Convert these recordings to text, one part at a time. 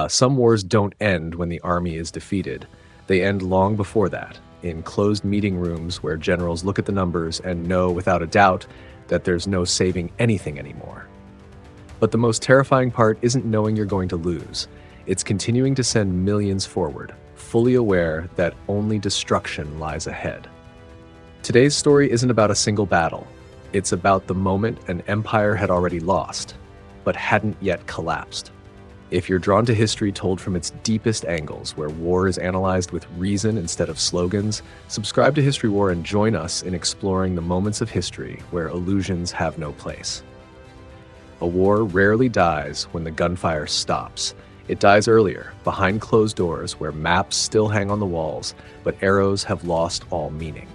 Some wars don't end when the army is defeated. They end long before that, in closed meeting rooms where generals look at the numbers and know without a doubt that there's no saving anything anymore. But the most terrifying part isn't knowing you're going to lose. It's continuing to send millions forward, fully aware that only destruction lies ahead. Today's story isn't about a single battle. It's about the moment an empire had already lost, but hadn't yet collapsed. If you're drawn to history told from its deepest angles, where war is analyzed with reason instead of slogans, subscribe to History War and join us in exploring the moments of history where illusions have no place. A war rarely dies when the gunfire stops. It dies earlier, behind closed doors where maps still hang on the walls, but arrows have lost all meaning.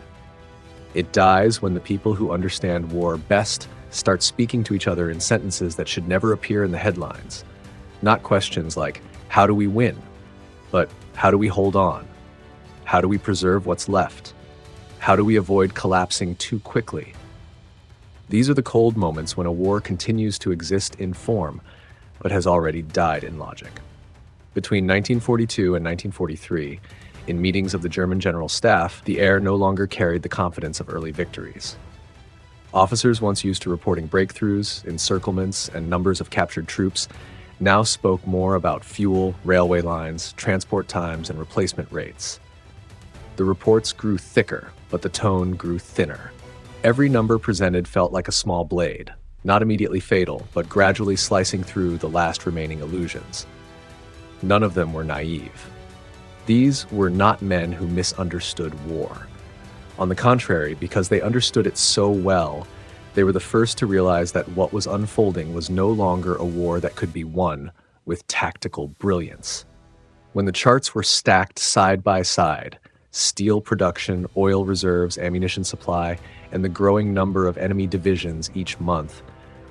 It dies when the people who understand war best start speaking to each other in sentences that should never appear in the headlines. Not questions like, how do we win? But how do we hold on? How do we preserve what's left? How do we avoid collapsing too quickly? These are the cold moments when a war continues to exist in form, but has already died in logic. Between 1942 and 1943, in meetings of the German General Staff, the air no longer carried the confidence of early victories. Officers once used to reporting breakthroughs, encirclements, and numbers of captured troops now spoke more about fuel, railway lines, transport times, and replacement rates. The reports grew thicker, but the tone grew thinner. Every number presented felt like a small blade, not immediately fatal, but gradually slicing through the last remaining illusions. None of them were naive. These were not men who misunderstood war. On the contrary, because they understood it so well, they were the first to realize that what was unfolding was no longer a war that could be won with tactical brilliance. When the charts were stacked side by side, steel production, oil reserves, ammunition supply, and the growing number of enemy divisions each month,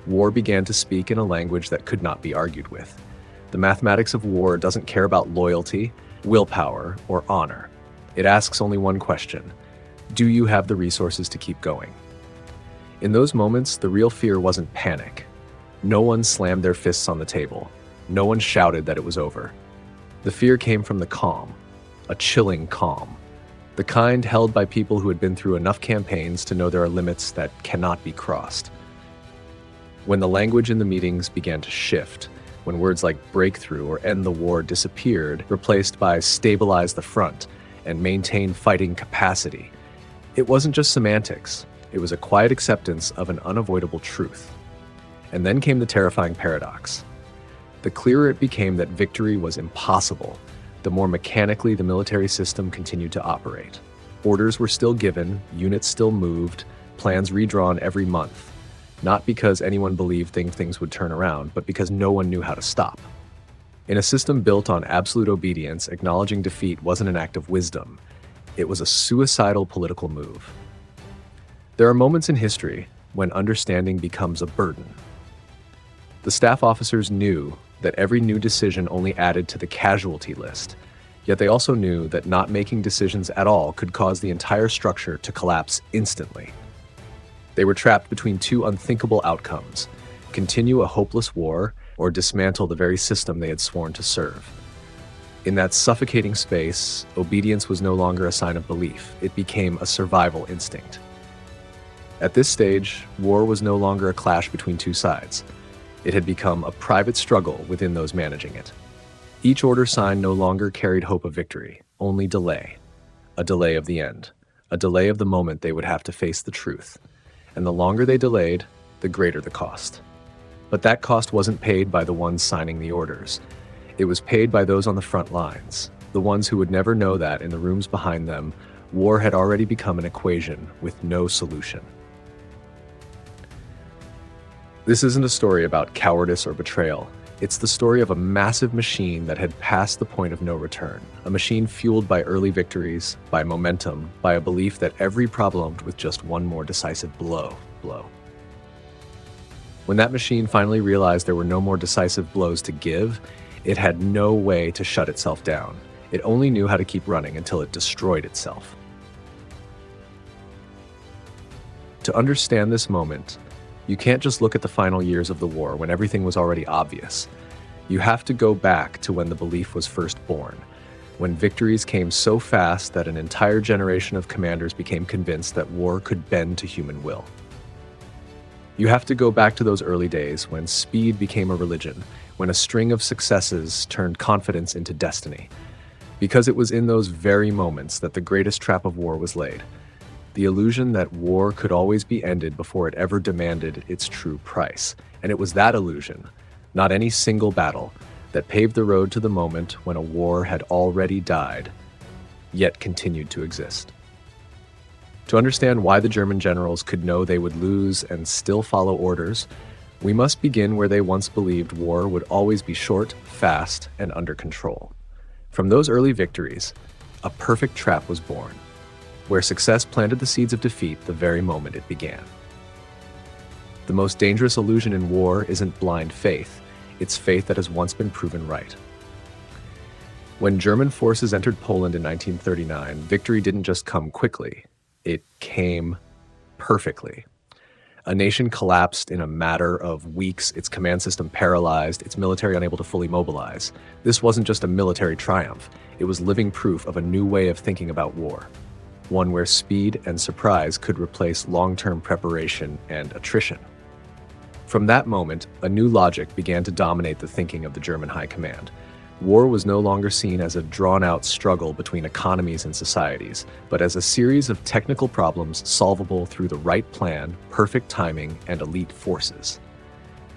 war began to speak in a language that could not be argued with. The mathematics of war doesn't care about loyalty, willpower, or honor. It asks only one question: do you have the resources to keep going? In those moments, the real fear wasn't panic. No one slammed their fists on the table. No one shouted that it was over. The fear came from the calm, a chilling calm, the kind held by people who had been through enough campaigns to know there are limits that cannot be crossed. When the language in the meetings began to shift, when words like breakthrough or end the war disappeared, replaced by stabilize the front and maintain fighting capacity, it wasn't just semantics. It was a quiet acceptance of an unavoidable truth. And then came the terrifying paradox. The clearer it became that victory was impossible, the more mechanically the military system continued to operate. Orders were still given, units still moved, plans redrawn every month, not because anyone believed things would turn around, but because no one knew how to stop. In a system built on absolute obedience, acknowledging defeat wasn't an act of wisdom. It was a suicidal political move. There are moments in history when understanding becomes a burden. The staff officers knew that every new decision only added to the casualty list, yet they also knew that not making decisions at all could cause the entire structure to collapse instantly. They were trapped between two unthinkable outcomes: continue a hopeless war or dismantle the very system they had sworn to serve. In that suffocating space, obedience was no longer a sign of belief. It became a survival instinct. At this stage, war was no longer a clash between two sides. It had become a private struggle within those managing it. Each order signed no longer carried hope of victory, only delay. A delay of the end, a delay of the moment they would have to face the truth. And the longer they delayed, the greater the cost. But that cost wasn't paid by the ones signing the orders. It was paid by those on the front lines, the ones who would never know that in the rooms behind them, war had already become an equation with no solution. This isn't a story about cowardice or betrayal. It's the story of a massive machine that had passed the point of no return, a machine fueled by early victories, by momentum, by a belief that every problem with just one more decisive blow. When that machine finally realized there were no more decisive blows to give, it had no way to shut itself down. It only knew how to keep running until it destroyed itself. To understand this moment, you can't just look at the final years of the war when everything was already obvious. You have to go back to when the belief was first born, when victories came so fast that an entire generation of commanders became convinced that war could bend to human will. You have to go back to those early days when speed became a religion, when a string of successes turned confidence into destiny. Because it was in those very moments that the greatest trap of war was laid. The illusion that war could always be ended before it ever demanded its true price. And it was that illusion, not any single battle, that paved the road to the moment when a war had already died, yet continued to exist. To understand why the German generals could know they would lose and still follow orders, we must begin where they once believed war would always be short, fast, and under control. From those early victories, a perfect trap was born, where success planted the seeds of defeat the very moment it began. The most dangerous illusion in war isn't blind faith, it's faith that has once been proven right. When German forces entered Poland in 1939, victory didn't just come quickly, it came perfectly. A nation collapsed in a matter of weeks, its command system paralyzed, its military unable to fully mobilize. This wasn't just a military triumph, it was living proof of a new way of thinking about war. One where speed and surprise could replace long-term preparation and attrition. From that moment, a new logic began to dominate the thinking of the German High Command. War was no longer seen as a drawn-out struggle between economies and societies, but as a series of technical problems solvable through the right plan, perfect timing, and elite forces.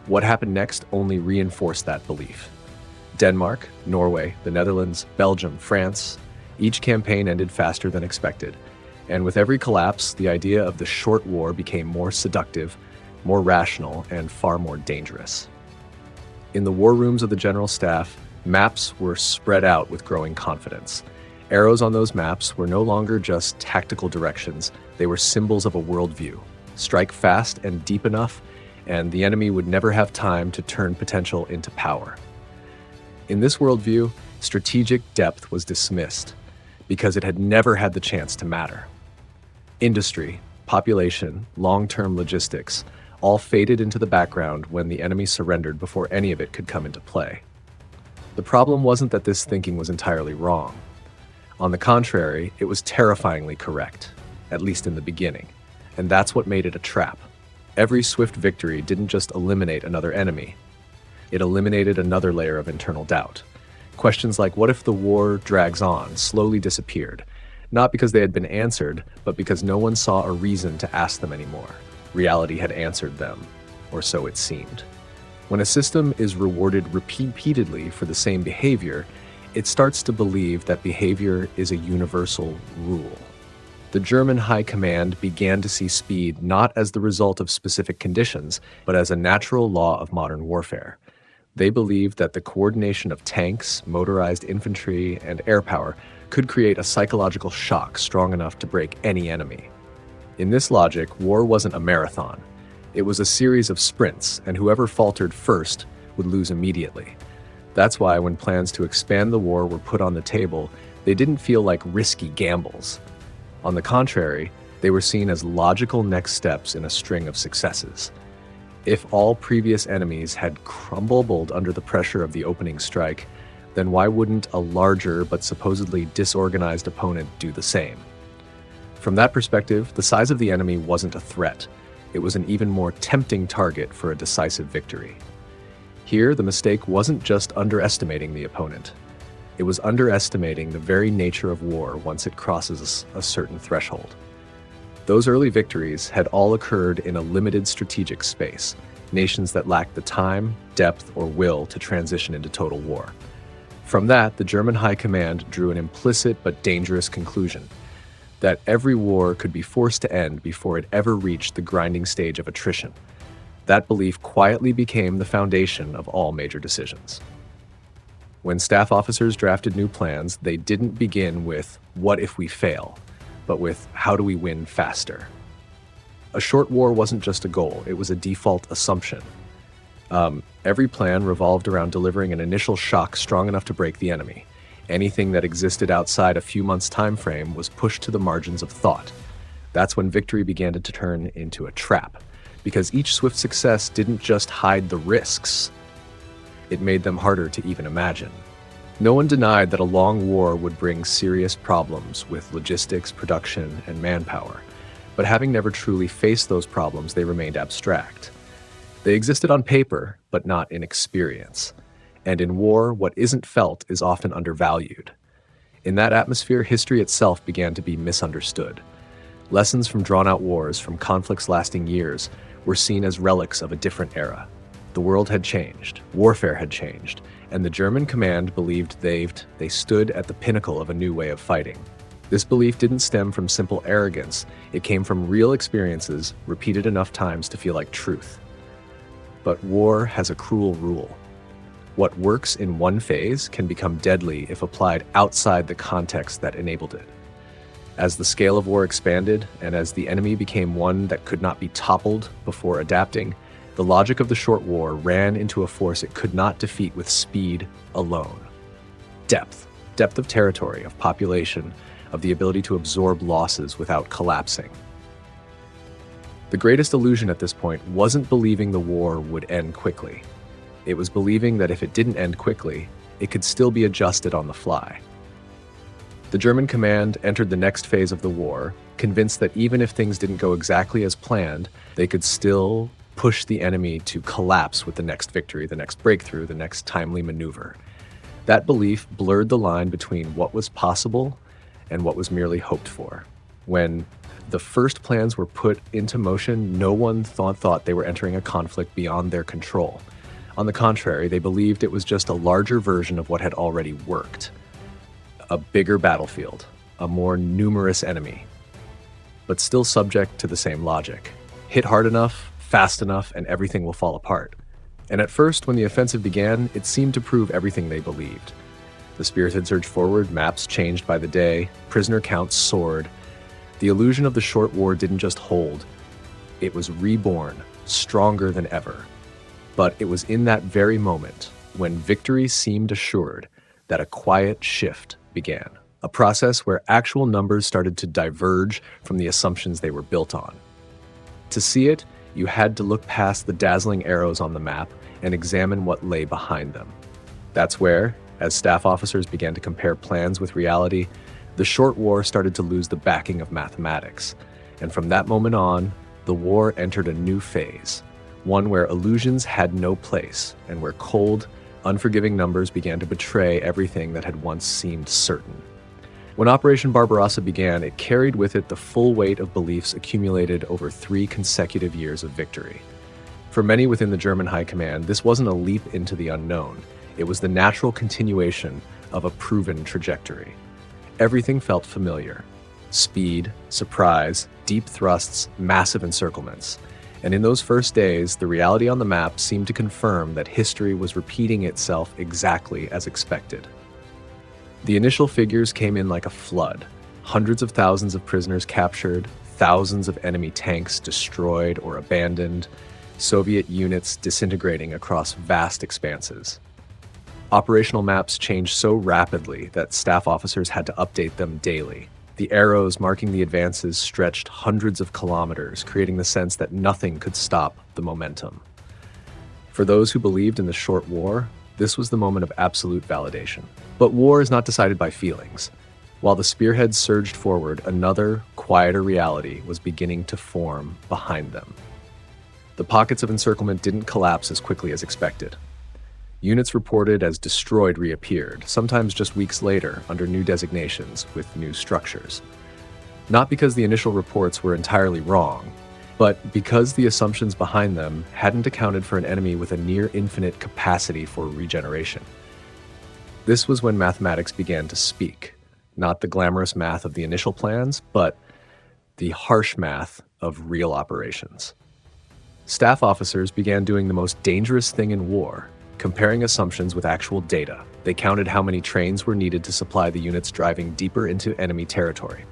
What happened next only reinforced that belief. Denmark, Norway, the Netherlands, Belgium, France, each campaign ended faster than expected, and with every collapse, the idea of the short war became more seductive, more rational, and far more dangerous. In the war rooms of the General Staff, maps were spread out with growing confidence. Arrows on those maps were no longer just tactical directions, they were symbols of a worldview. Strike fast and deep enough, and the enemy would never have time to turn potential into power. In this worldview, strategic depth was dismissed, because it had never had the chance to matter. Industry, population, long-term logistics, all faded into the background when the enemy surrendered before any of it could come into play. The problem wasn't that this thinking was entirely wrong. On the contrary, it was terrifyingly correct, at least in the beginning, and that's what made it a trap. Every swift victory didn't just eliminate another enemy, it eliminated another layer of internal doubt. Questions like, what if the war drags on, slowly disappeared, not because they had been answered, but because no one saw a reason to ask them anymore. Reality had answered them, or so it seemed. When a system is rewarded repeatedly for the same behavior, it starts to believe that behavior is a universal rule. The German High Command began to see speed not as the result of specific conditions, but as a natural law of modern warfare. They believed that the coordination of tanks, motorized infantry, and air power could create a psychological shock strong enough to break any enemy. In this logic, war wasn't a marathon. It was a series of sprints, and whoever faltered first would lose immediately. That's why when plans to expand the war were put on the table, they didn't feel like risky gambles. On the contrary, they were seen as logical next steps in a string of successes. If all previous enemies had crumbled under the pressure of the opening strike, then why wouldn't a larger but supposedly disorganized opponent do the same? From that perspective, the size of the enemy wasn't a threat. It was an even more tempting target for a decisive victory. Here, the mistake wasn't just underestimating the opponent. It was underestimating the very nature of war once it crosses a certain threshold. Those early victories had all occurred in a limited strategic space, nations that lacked the time, depth, or will to transition into total war. From that, the German High Command drew an implicit but dangerous conclusion: that every war could be forced to end before it ever reached the grinding stage of attrition. That belief quietly became the foundation of all major decisions. When staff officers drafted new plans, they didn't begin with, "What if we fail?" but with, "How do we win faster?" A short war wasn't just a goal, it was a default assumption. Every plan revolved around delivering an initial shock strong enough to break the enemy. Anything that existed outside a few months' time frame was pushed to the margins of thought. That's when victory began to turn into a trap, because each swift success didn't just hide the risks. It made them harder to even imagine. No one denied that a long war would bring serious problems with logistics, production, and manpower, but having never truly faced those problems, they remained abstract. They existed on paper, but not in experience. And in war, what isn't felt is often undervalued. In that atmosphere, history itself began to be misunderstood. Lessons from drawn-out wars, from conflicts lasting years, were seen as relics of a different era. The world had changed, warfare had changed, and the German command believed they stood at the pinnacle of a new way of fighting. This belief didn't stem from simple arrogance, it came from real experiences repeated enough times to feel like truth. But war has a cruel rule. What works in one phase can become deadly if applied outside the context that enabled it. As the scale of war expanded, and as the enemy became one that could not be toppled before adapting, the logic of the short war ran into a force it could not defeat with speed alone. Depth of territory, of population, of the ability to absorb losses without collapsing. The greatest illusion at this point wasn't believing the war would end quickly. It was believing that if it didn't end quickly, it could still be adjusted on the fly. The German command entered the next phase of the war, convinced that even if things didn't go exactly as planned, they could still push the enemy to collapse with the next victory, the next breakthrough, the next timely maneuver. That belief blurred the line between what was possible and what was merely hoped for. When the first plans were put into motion, no one thought they were entering a conflict beyond their control. On the contrary, they believed it was just a larger version of what had already worked. A bigger battlefield, a more numerous enemy, but still subject to the same logic. Hit hard enough, fast enough, and everything will fall apart. And at first, when the offensive began, it seemed to prove everything they believed. The spirited surge forward, maps changed by the day, prisoner counts soared. The illusion of the short war didn't just hold, it was reborn, stronger than ever. But it was in that very moment, when victory seemed assured, that a quiet shift began. A process where actual numbers started to diverge from the assumptions they were built on. To see it, you had to look past the dazzling arrows on the map and examine what lay behind them. That's where, as staff officers began to compare plans with reality, the short war started to lose the backing of mathematics. And from that moment on, the war entered a new phase. One where illusions had no place, and where cold, unforgiving numbers began to betray everything that had once seemed certain. When Operation Barbarossa began, it carried with it the full weight of beliefs accumulated over 3 consecutive years of victory. For many within the German High Command, this wasn't a leap into the unknown. It was the natural continuation of a proven trajectory. Everything felt familiar. Speed, surprise, deep thrusts, massive encirclements. And in those first days, the reality on the map seemed to confirm that history was repeating itself exactly as expected. The initial figures came in like a flood. Hundreds of thousands of prisoners captured, thousands of enemy tanks destroyed or abandoned, Soviet units disintegrating across vast expanses. Operational maps changed so rapidly that staff officers had to update them daily. The arrows marking the advances stretched hundreds of kilometers, creating the sense that nothing could stop the momentum. For those who believed in the short war, this was the moment of absolute validation. But war is not decided by feelings. While the spearheads surged forward, another, quieter reality was beginning to form behind them. The pockets of encirclement didn't collapse as quickly as expected. Units reported as destroyed reappeared, sometimes just weeks later, under new designations with new structures. Not because the initial reports were entirely wrong, but because the assumptions behind them hadn't accounted for an enemy with a near-infinite capacity for regeneration. This was when mathematics began to speak, not the glamorous math of the initial plans, but the harsh math of real operations. Staff officers began doing the most dangerous thing in war, comparing assumptions with actual data. They counted how many trains were needed to supply the units driving deeper into enemy territory.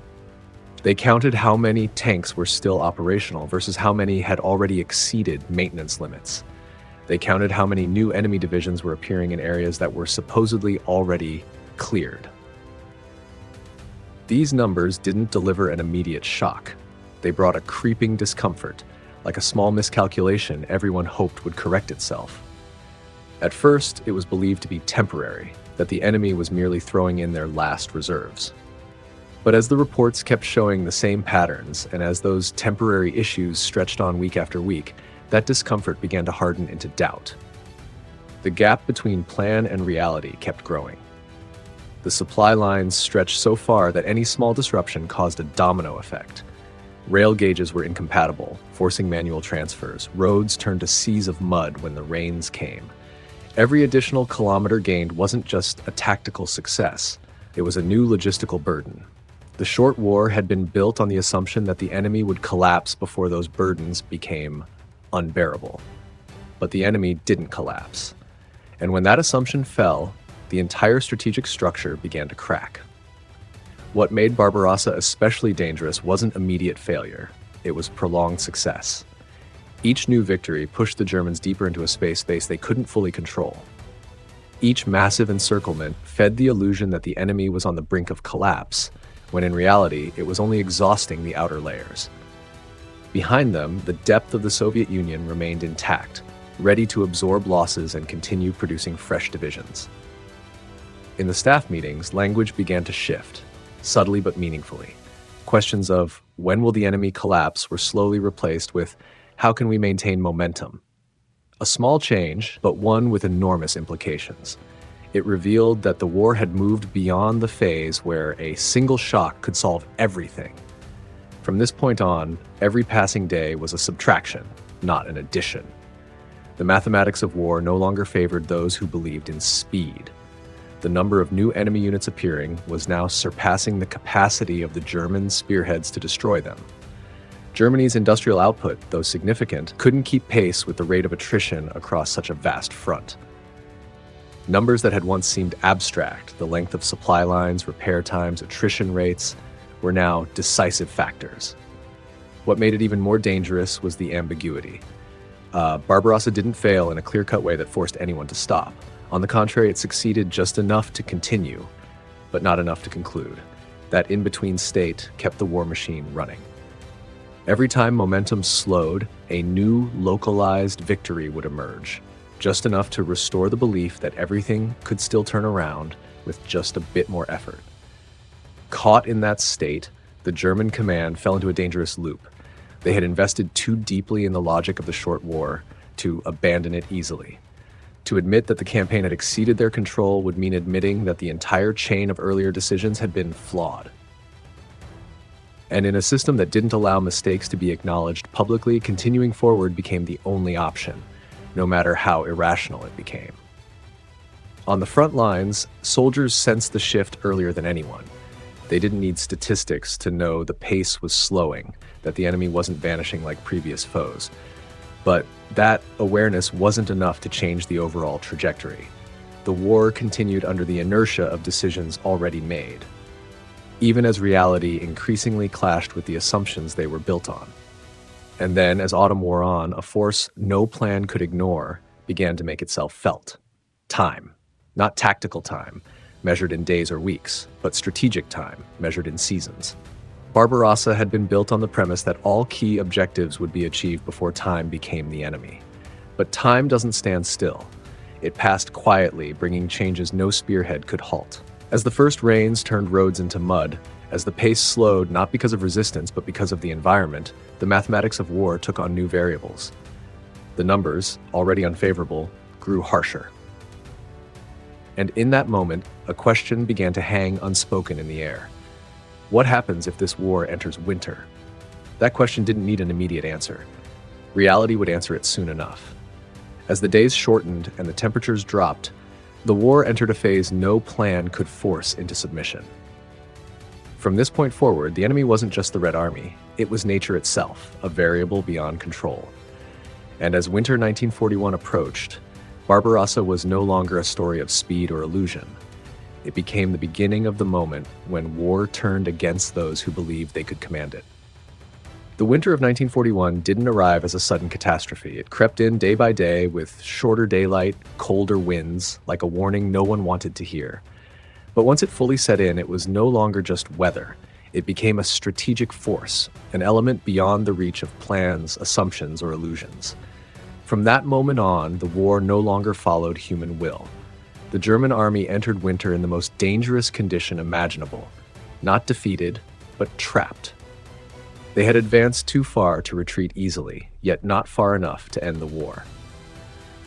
They counted how many tanks were still operational versus how many had already exceeded maintenance limits. They counted how many new enemy divisions were appearing in areas that were supposedly already cleared. These numbers didn't deliver an immediate shock. They brought a creeping discomfort, like a small miscalculation everyone hoped would correct itself. At first, it was believed to be temporary, that the enemy was merely throwing in their last reserves. But as the reports kept showing the same patterns, and as those temporary issues stretched on week after week, that discomfort began to harden into doubt. The gap between plan and reality kept growing. The supply lines stretched so far that any small disruption caused a domino effect. Rail gauges were incompatible, forcing manual transfers. Roads turned to seas of mud when the rains came. Every additional kilometer gained wasn't just a tactical success, it was a new logistical burden. The short war had been built on the assumption that the enemy would collapse before those burdens became unbearable. But the enemy didn't collapse. And when that assumption fell, the entire strategic structure began to crack. What made Barbarossa especially dangerous wasn't immediate failure, it was prolonged success. Each new victory pushed the Germans deeper into a space they couldn't fully control. Each massive encirclement fed the illusion that the enemy was on the brink of collapse, when in reality it was only exhausting the outer layers. Behind them, the depth of the Soviet Union remained intact, ready to absorb losses and continue producing fresh divisions. In the staff meetings, language began to shift, subtly but meaningfully. Questions of when will the enemy collapse were slowly replaced with how can we maintain momentum? A small change, but one with enormous implications. It revealed that the war had moved beyond the phase where a single shock could solve everything. From this point on, every passing day was a subtraction, not an addition. The mathematics of war no longer favored those who believed in speed. The number of new enemy units appearing was now surpassing the capacity of the German spearheads to destroy them. Germany's industrial output, though significant, couldn't keep pace with the rate of attrition across such a vast front. Numbers that had once seemed abstract, the length of supply lines, repair times, attrition rates, were now decisive factors. What made it even more dangerous was the ambiguity. Barbarossa didn't fail in a clear-cut way that forced anyone to stop. On the contrary, it succeeded just enough to continue, but not enough to conclude. That in-between state kept the war machine running. Every time momentum slowed, a new, localized victory would emerge, just enough to restore the belief that everything could still turn around with just a bit more effort. Caught in that state, the German command fell into a dangerous loop. They had invested too deeply in the logic of the short war to abandon it easily. To admit that the campaign had exceeded their control would mean admitting that the entire chain of earlier decisions had been flawed. And in a system that didn't allow mistakes to be acknowledged publicly, continuing forward became the only option, no matter how irrational it became. On the front lines, soldiers sensed the shift earlier than anyone. They didn't need statistics to know the pace was slowing, that the enemy wasn't vanishing like previous foes. But that awareness wasn't enough to change the overall trajectory. The war continued under the inertia of decisions already made, even as reality increasingly clashed with the assumptions they were built on. And then, as autumn wore on, a force no plan could ignore began to make itself felt. Time. Not tactical time, measured in days or weeks, but strategic time, measured in seasons. Barbarossa had been built on the premise that all key objectives would be achieved before time became the enemy. But time doesn't stand still. It passed quietly, bringing changes no spearhead could halt. As the first rains turned roads into mud, as the pace slowed not because of resistance but because of the environment, the mathematics of war took on new variables. The numbers, already unfavorable, grew harsher. And in that moment, a question began to hang unspoken in the air. What happens if this war enters winter? That question didn't need an immediate answer. Reality would answer it soon enough. As the days shortened and the temperatures dropped, the war entered a phase no plan could force into submission. From this point forward, the enemy wasn't just the Red Army, it was nature itself, a variable beyond control. And as winter 1941 approached, Barbarossa was no longer a story of speed or illusion. It became the beginning of the moment when war turned against those who believed they could command it. The winter of 1941 didn't arrive as a sudden catastrophe. It crept in day by day with shorter daylight, colder winds, like a warning no one wanted to hear. But once it fully set in, it was no longer just weather. It became a strategic force, an element beyond the reach of plans, assumptions, or illusions. From that moment on, the war no longer followed human will. The German army entered winter in the most dangerous condition imaginable, not defeated, but trapped. They had advanced too far to retreat easily, yet not far enough to end the war.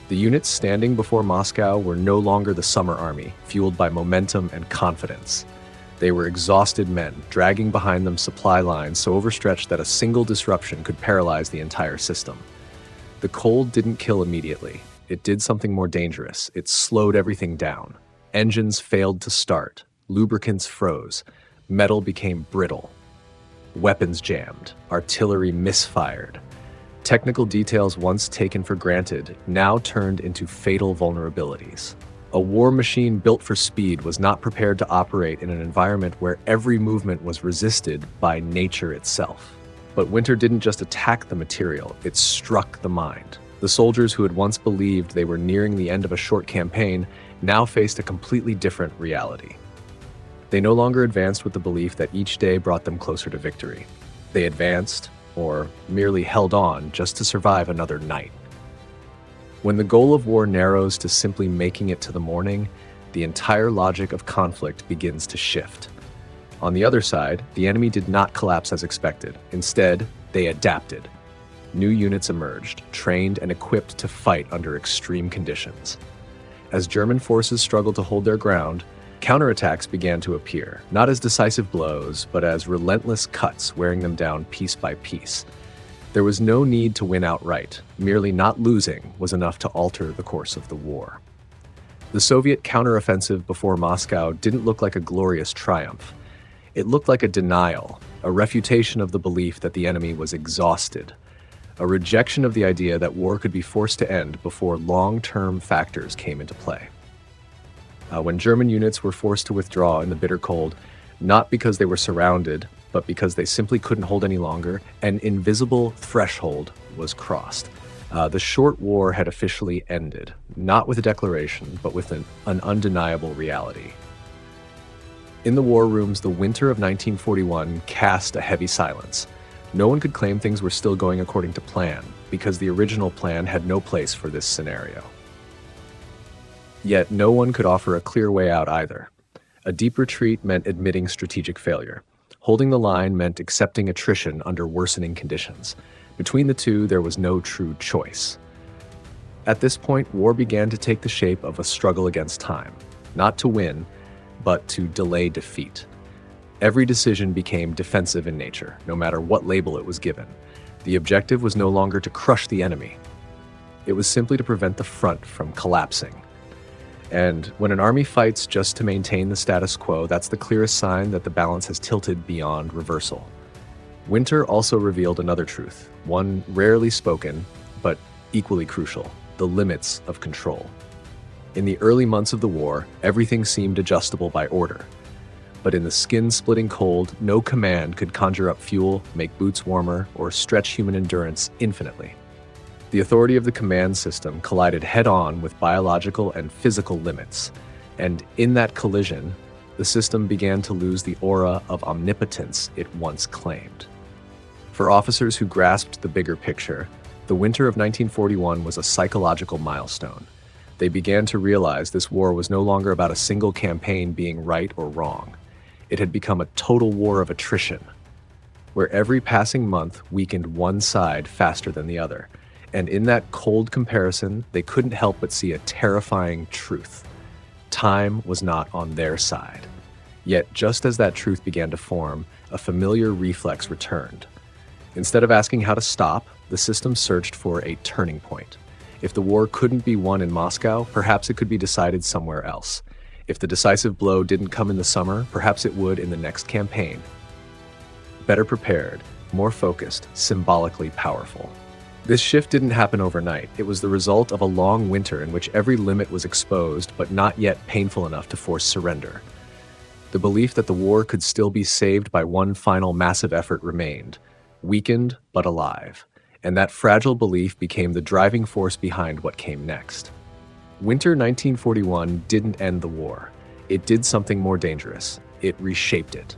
The units standing before Moscow were no longer the summer army, fueled by momentum and confidence. They were exhausted men, dragging behind them supply lines so overstretched that a single disruption could paralyze the entire system. The cold didn't kill immediately. It did something more dangerous. It slowed everything down. Engines failed to start. Lubricants froze. Metal became brittle. Weapons jammed. Artillery misfired. Technical details once taken for granted now turned into fatal vulnerabilities. A war machine built for speed was not prepared to operate in an environment where every movement was resisted by nature itself. But winter didn't just attack the material, it struck the mind. The soldiers who had once believed they were nearing the end of a short campaign now faced a completely different reality. They no longer advanced with the belief that each day brought them closer to victory. They advanced, or merely held on just to survive another night. When the goal of war narrows to simply making it to the morning, the entire logic of conflict begins to shift. On the other side, the enemy did not collapse as expected. Instead, they adapted. New units emerged, trained and equipped to fight under extreme conditions. As German forces struggled to hold their ground, counterattacks began to appear, not as decisive blows, but as relentless cuts wearing them down piece by piece. There was no need to win outright. Merely not losing was enough to alter the course of the war. The Soviet counteroffensive before Moscow didn't look like a glorious triumph. It looked like a denial, a refutation of the belief that the enemy was exhausted, a rejection of the idea that war could be forced to end before long-term factors came into play. When German units were forced to withdraw in the bitter cold, not because they were surrounded, but because they simply couldn't hold any longer, an invisible threshold was crossed. The short war had officially ended, not with a declaration, but with an undeniable reality. In the war rooms, the winter of 1941 cast a heavy silence. No one could claim things were still going according to plan, because the original plan had no place for this scenario. Yet no one could offer a clear way out either. A deep retreat meant admitting strategic failure. Holding the line meant accepting attrition under worsening conditions. Between the two, there was no true choice. At this point, war began to take the shape of a struggle against time, not to win, but to delay defeat. Every decision became defensive in nature, no matter what label it was given. The objective was no longer to crush the enemy. It was simply to prevent the front from collapsing. And when an army fights just to maintain the status quo, that's the clearest sign that the balance has tilted beyond reversal. Winter also revealed another truth, one rarely spoken, but equally crucial: the limits of control. In the early months of the war, everything seemed adjustable by order. But in the skin-splitting cold, no command could conjure up fuel, make boots warmer, or stretch human endurance infinitely. The authority of the command system collided head-on with biological and physical limits, and in that collision, the system began to lose the aura of omnipotence it once claimed. For officers who grasped the bigger picture, the winter of 1941 was a psychological milestone. They began to realize this war was no longer about a single campaign being right or wrong. It had become a total war of attrition, where every passing month weakened one side faster than the other. And in that cold comparison, they couldn't help but see a terrifying truth. Time was not on their side. Yet, just as that truth began to form, a familiar reflex returned. Instead of asking how to stop, the system searched for a turning point. If the war couldn't be won in Moscow, perhaps it could be decided somewhere else. If the decisive blow didn't come in the summer, perhaps it would in the next campaign. Better prepared, more focused, symbolically powerful. This shift didn't happen overnight. It was the result of a long winter in which every limit was exposed, but not yet painful enough to force surrender. The belief that the war could still be saved by one final massive effort remained, weakened but alive, and that fragile belief became the driving force behind what came next. Winter 1941 didn't end the war. It did something more dangerous. It reshaped it.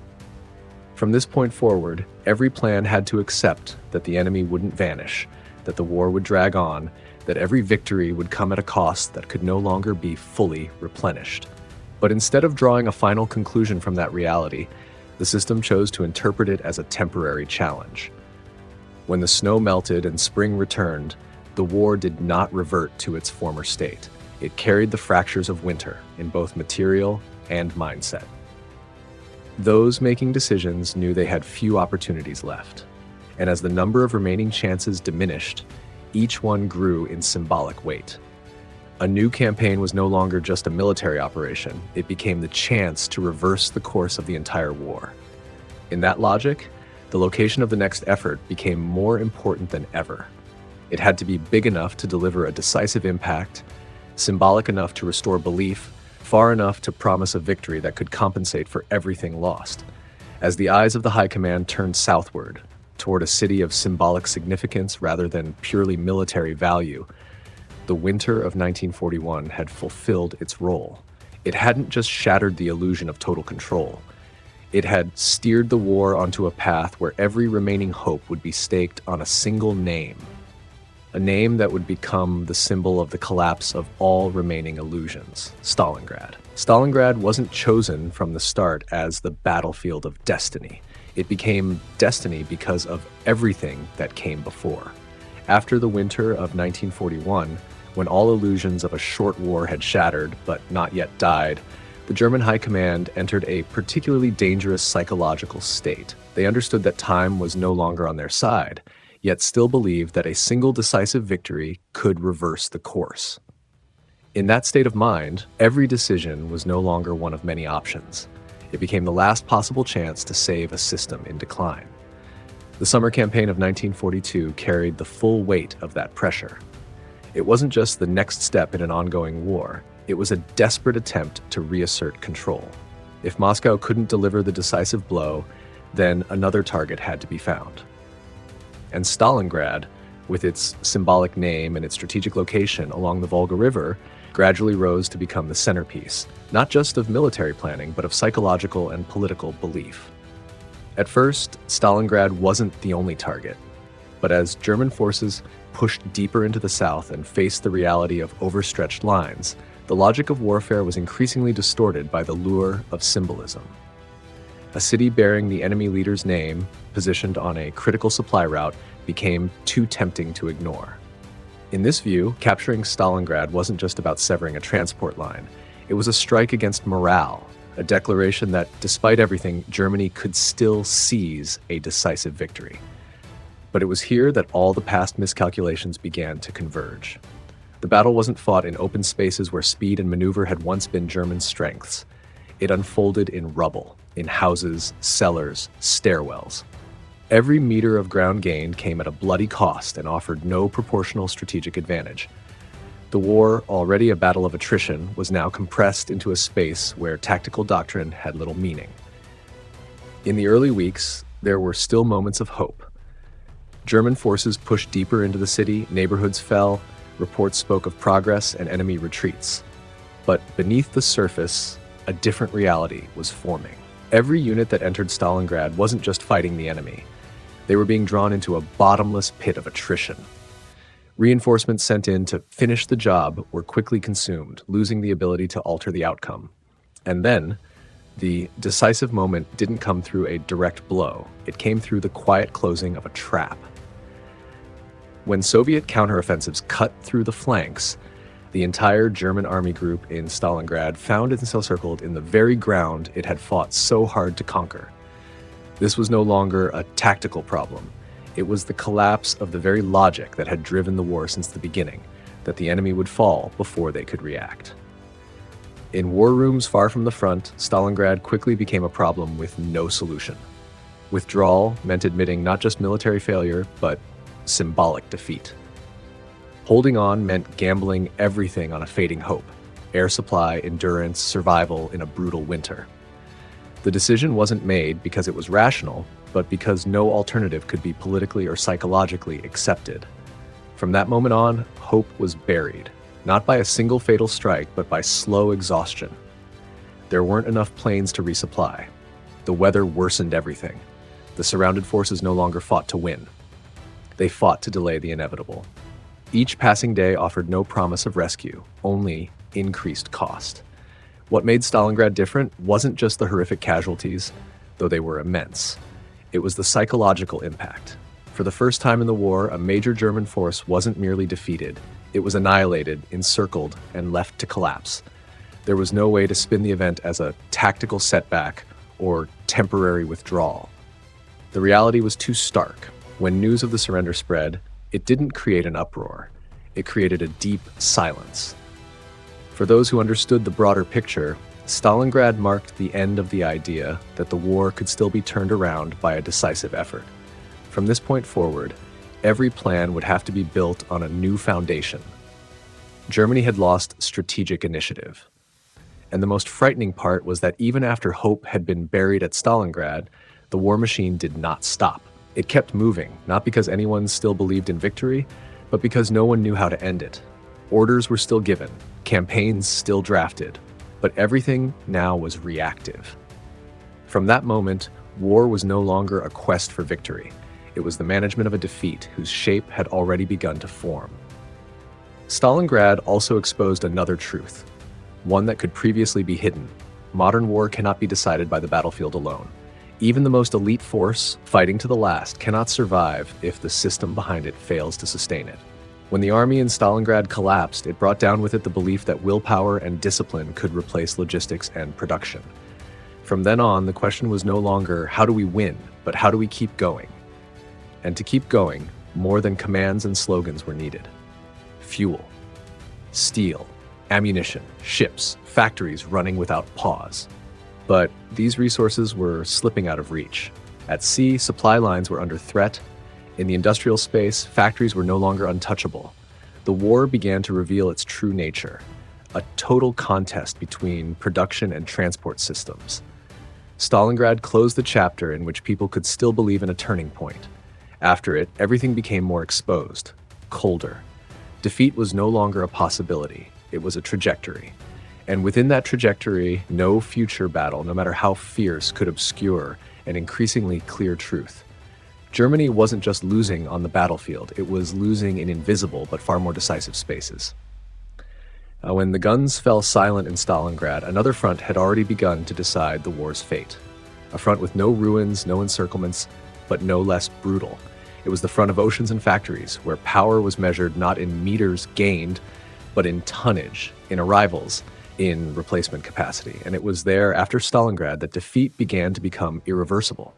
From this point forward, every plan had to accept that the enemy wouldn't vanish, that the war would drag on, that every victory would come at a cost that could no longer be fully replenished. But instead of drawing a final conclusion from that reality, the system chose to interpret it as a temporary challenge. When the snow melted and spring returned, the war did not revert to its former state. It carried the fractures of winter in both material and mindset. Those making decisions knew they had few opportunities left, and as the number of remaining chances diminished, each one grew in symbolic weight. A new campaign was no longer just a military operation, it became the chance to reverse the course of the entire war. In that logic, the location of the next effort became more important than ever. It had to be big enough to deliver a decisive impact, symbolic enough to restore belief, far enough to promise a victory that could compensate for everything lost. As the eyes of the High Command turned southward, toward a city of symbolic significance rather than purely military value, the winter of 1941 had fulfilled its role. It hadn't just shattered the illusion of total control. It had steered the war onto a path where every remaining hope would be staked on a single name, a name that would become the symbol of the collapse of all remaining illusions: Stalingrad. Stalingrad wasn't chosen from the start as the battlefield of destiny. It became destiny because of everything that came before. After the winter of 1941, when all illusions of a short war had shattered but not yet died, the German High Command entered a particularly dangerous psychological state. They understood that time was no longer on their side, yet still believed that a single decisive victory could reverse the course. In that state of mind, every decision was no longer one of many options. It became the last possible chance to save a system in decline. The summer campaign of 1942 carried the full weight of that pressure. It wasn't just the next step in an ongoing war, it was a desperate attempt to reassert control. If Moscow couldn't deliver the decisive blow, then another target had to be found. And Stalingrad, with its symbolic name and its strategic location along the Volga River, gradually rose to become the centerpiece, not just of military planning, but of psychological and political belief. At first, Stalingrad wasn't the only target, but as German forces pushed deeper into the south and faced the reality of overstretched lines, the logic of warfare was increasingly distorted by the lure of symbolism. A city bearing the enemy leader's name, positioned on a critical supply route, became too tempting to ignore. In this view, capturing Stalingrad wasn't just about severing a transport line. It was a strike against morale, a declaration that, despite everything, Germany could still seize a decisive victory. But it was here that all the past miscalculations began to converge. The battle wasn't fought in open spaces where speed and maneuver had once been German strengths. It unfolded in rubble, in houses, cellars, stairwells. Every meter of ground gained came at a bloody cost and offered no proportional strategic advantage. The war, already a battle of attrition, was now compressed into a space where tactical doctrine had little meaning. In the early weeks, there were still moments of hope. German forces pushed deeper into the city, neighborhoods fell, reports spoke of progress and enemy retreats. But beneath the surface, a different reality was forming. Every unit that entered Stalingrad wasn't just fighting the enemy. They were being drawn into a bottomless pit of attrition. Reinforcements sent in to finish the job were quickly consumed, losing the ability to alter the outcome. And then, the decisive moment didn't come through a direct blow. It came through the quiet closing of a trap. When Soviet counteroffensives cut through the flanks, the entire German army group in Stalingrad found itself encircled in the very ground it had fought so hard to conquer. This was no longer a tactical problem. It was the collapse of the very logic that had driven the war since the beginning, that the enemy would fall before they could react. In war rooms far from the front, Stalingrad quickly became a problem with no solution. Withdrawal meant admitting not just military failure, but symbolic defeat. Holding on meant gambling everything on a fading hope: air supply, endurance, survival in a brutal winter. The decision wasn't made because it was rational, but because no alternative could be politically or psychologically accepted. From that moment on, hope was buried, not by a single fatal strike, but by slow exhaustion. There weren't enough planes to resupply. The weather worsened everything. The surrounded forces no longer fought to win. They fought to delay the inevitable. Each passing day offered no promise of rescue, only increased cost. What made Stalingrad different wasn't just the horrific casualties, though they were immense. It was the psychological impact. For the first time in the war, a major German force wasn't merely defeated, it was annihilated, encircled, and left to collapse. There was no way to spin the event as a tactical setback or temporary withdrawal. The reality was too stark. When news of the surrender spread, it didn't create an uproar. It created a deep silence. For those who understood the broader picture, Stalingrad marked the end of the idea that the war could still be turned around by a decisive effort. From this point forward, every plan would have to be built on a new foundation. Germany had lost strategic initiative. And the most frightening part was that even after hope had been buried at Stalingrad, the war machine did not stop. It kept moving, not because anyone still believed in victory, but because no one knew how to end it. Orders were still given, campaigns still drafted, but everything now was reactive. From that moment, war was no longer a quest for victory. It was the management of a defeat whose shape had already begun to form. Stalingrad also exposed another truth, one that could previously be hidden. Modern war cannot be decided by the battlefield alone. Even the most elite force, fighting to the last, cannot survive if the system behind it fails to sustain it. When the army in Stalingrad collapsed, it brought down with it the belief that willpower and discipline could replace logistics and production. From then on, the question was no longer, how do we win, but how do we keep going? And to keep going, more than commands and slogans were needed. Fuel, steel, ammunition, ships, factories running without pause. But these resources were slipping out of reach. At sea, supply lines were under threat. In the industrial space, factories were no longer untouchable. The war began to reveal its true nature, a total contest between production and transport systems. Stalingrad closed the chapter in which people could still believe in a turning point. After it, everything became more exposed, colder. Defeat was no longer a possibility, it was a trajectory. And within that trajectory, no future battle, no matter how fierce, could obscure an increasingly clear truth. Germany wasn't just losing on the battlefield, it was losing in invisible but far more decisive spaces. When the guns fell silent in Stalingrad, another front had already begun to decide the war's fate. A front with no ruins, no encirclements, but no less brutal. It was the front of oceans and factories, where power was measured not in meters gained, but in tonnage, in arrivals, in replacement capacity. And it was there, after Stalingrad, that defeat began to become irreversible.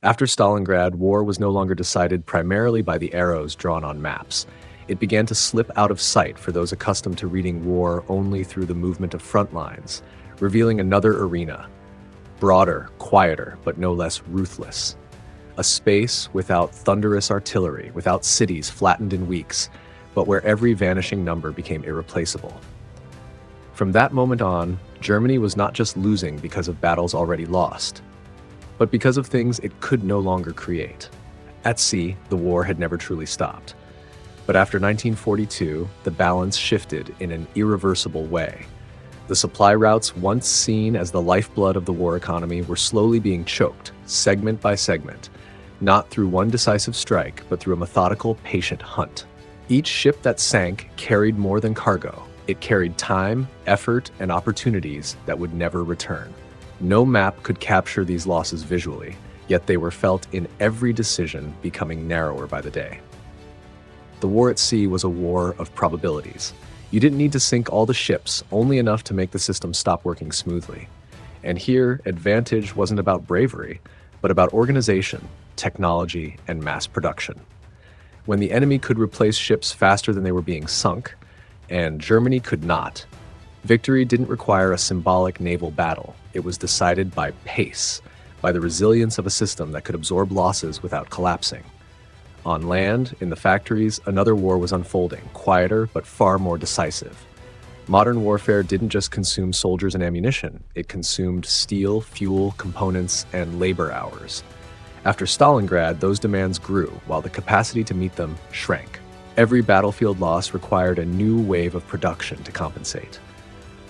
After Stalingrad, war was no longer decided primarily by the arrows drawn on maps. It began to slip out of sight for those accustomed to reading war only through the movement of front lines, revealing another arena, broader, quieter, but no less ruthless. A space without thunderous artillery, without cities flattened in weeks, but where every vanishing number became irreplaceable. From that moment on, Germany was not just losing because of battles already lost, but because of things it could no longer create. At sea, the war had never truly stopped. But after 1942, the balance shifted in an irreversible way. The supply routes, once seen as the lifeblood of the war economy, were slowly being choked, segment by segment, not through one decisive strike, but through a methodical, patient hunt. Each ship that sank carried more than cargo. It carried time, effort, and opportunities that would never return. No map could capture these losses visually, yet they were felt in every decision, becoming narrower by the day. The war at sea was a war of probabilities. You didn't need to sink all the ships, only enough to make the system stop working smoothly. And here, advantage wasn't about bravery, but about organization, technology, and mass production. When the enemy could replace ships faster than they were being sunk, and Germany could not, victory didn't require a symbolic naval battle. It was decided by pace, by the resilience of a system that could absorb losses without collapsing. On land, in the factories, another war was unfolding, quieter but far more decisive. Modern warfare didn't just consume soldiers and ammunition, it consumed steel, fuel, components, and labor hours. After Stalingrad, those demands grew, while the capacity to meet them shrank. Every battlefield loss required a new wave of production to compensate.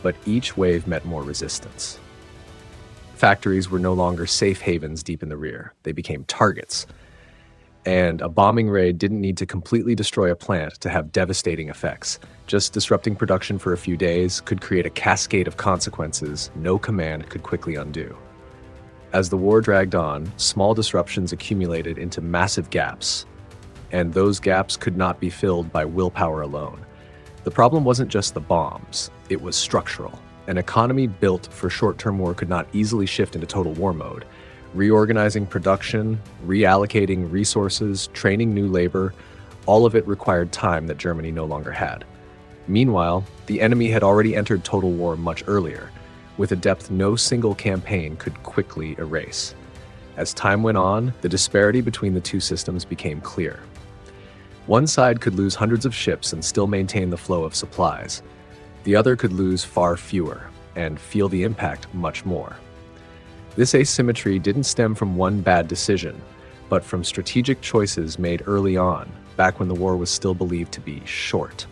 But each wave met more resistance. Factories were no longer safe havens deep in the rear. They became targets. And a bombing raid didn't need to completely destroy a plant to have devastating effects. Just disrupting production for a few days could create a cascade of consequences no command could quickly undo. As the war dragged on, small disruptions accumulated into massive gaps, and those gaps could not be filled by willpower alone. The problem wasn't just the bombs, it was structural. An economy built for short-term war could not easily shift into total war mode. Reorganizing production, reallocating resources, training new labor, all of it required time that Germany no longer had. Meanwhile, the enemy had already entered total war much earlier, with a depth no single campaign could quickly erase. As time went on, the disparity between the two systems became clear. One side could lose hundreds of ships and still maintain the flow of supplies. The other could lose far fewer and feel the impact much more. This asymmetry didn't stem from one bad decision, but from strategic choices made early on, back when the war was still believed to be short.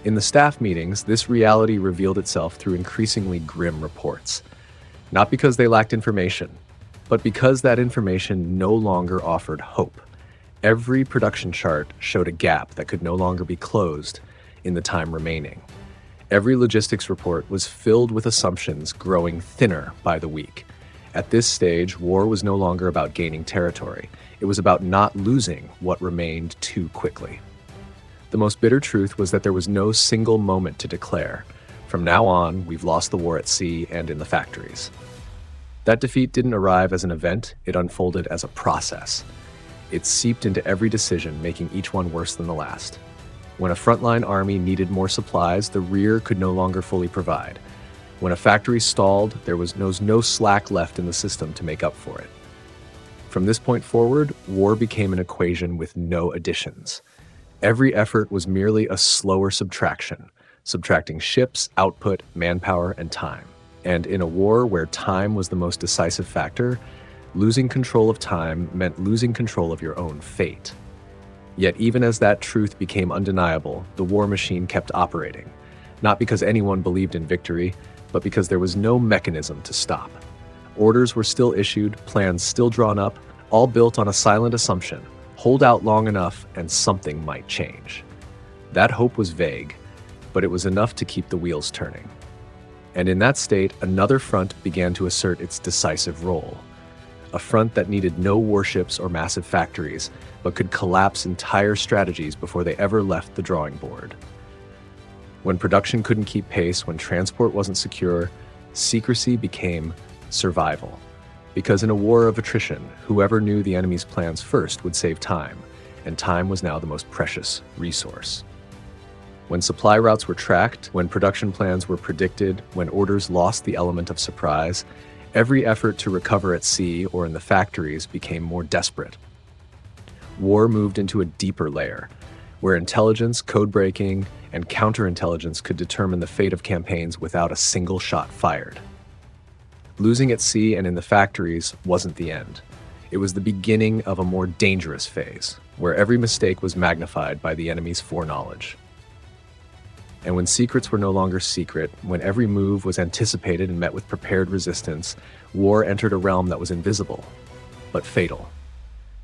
In the staff meetings, this reality revealed itself through increasingly grim reports. Not because they lacked information, but because that information no longer offered hope. Every production chart showed a gap that could no longer be closed in the time remaining. Every logistics report was filled with assumptions growing thinner by the week. At this stage, war was no longer about gaining territory. It was about not losing what remained too quickly. The most bitter truth was that there was no single moment to declare. From now on, we've lost the war at sea and in the factories. That defeat didn't arrive as an event, it unfolded as a process. It seeped into every decision, making each one worse than the last. When a frontline army needed more supplies, the rear could no longer fully provide. When a factory stalled, there was no slack left in the system to make up for it. From this point forward, war became an equation with no additions. Every effort was merely a slower subtraction, subtracting ships, output, manpower, and time. And in a war where time was the most decisive factor, losing control of time meant losing control of your own fate. Yet even as that truth became undeniable, the war machine kept operating, not because anyone believed in victory, but because there was no mechanism to stop. Orders were still issued, plans still drawn up, all built on a silent assumption: hold out long enough and something might change. That hope was vague, but it was enough to keep the wheels turning. And in that state, another front began to assert its decisive role. A front that needed no warships or massive factories, but could collapse entire strategies before they ever left the drawing board. When production couldn't keep pace, when transport wasn't secure, secrecy became survival. Because in a war of attrition, whoever knew the enemy's plans first would save time, and time was now the most precious resource. When supply routes were tracked, when production plans were predicted, when orders lost the element of surprise, every effort to recover at sea or in the factories became more desperate. War moved into a deeper layer, where intelligence, code-breaking, and counterintelligence could determine the fate of campaigns without a single shot fired. Losing at sea and in the factories wasn't the end. It was the beginning of a more dangerous phase, where every mistake was magnified by the enemy's foreknowledge. And when secrets were no longer secret, when every move was anticipated and met with prepared resistance, war entered a realm that was invisible, but fatal.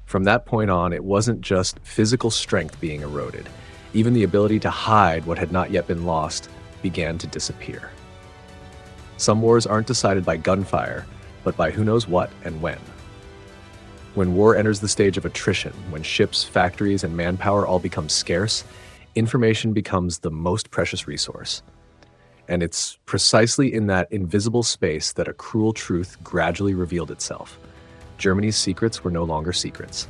From that point on, it wasn't just physical strength being eroded. Even the ability to hide what had not yet been lost began to disappear. Some wars aren't decided by gunfire, but by who knows what and when. When war enters the stage of attrition, when ships, factories, and manpower all become scarce, information becomes the most precious resource. And it's precisely in that invisible space that a cruel truth gradually revealed itself. Germany's secrets were no longer secrets.